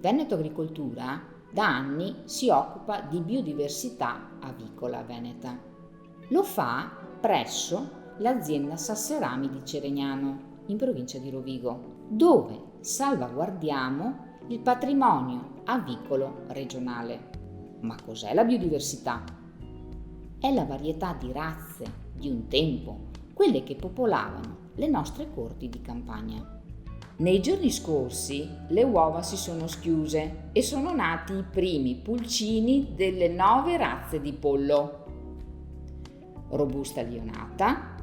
Veneto Agricoltura da anni si occupa di biodiversità avicola veneta. Lo fa presso l'azienda Sasserami di Ceregnano, in provincia di Rovigo, dove salvaguardiamo il patrimonio avicolo regionale. Ma cos'è la biodiversità? È la varietà di razze di un tempo, quelle che popolavano le nostre corti di campagna. Nei giorni scorsi le uova si sono schiuse e sono nati i primi pulcini delle 9 razze di pollo: Robusta lionata,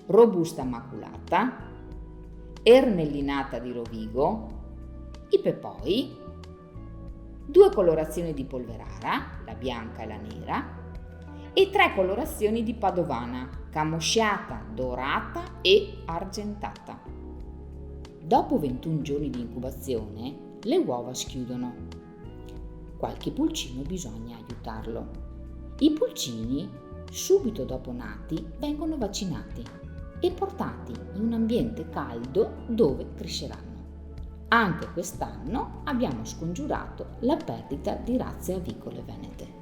Robusta maculata, Ermellinata di Rovigo, i pepoi, 2 colorazioni di polverara, la bianca e la nera, e 3 colorazioni di padovana, camosciata, dorata e argentata. Dopo 21 giorni di incubazione, le uova schiudono. Qualche pulcino bisogna aiutarlo. I pulcini, subito dopo nati, vengono vaccinati e portati in un ambiente caldo dove cresceranno. Anche quest'anno abbiamo scongiurato la perdita di razze avicole venete.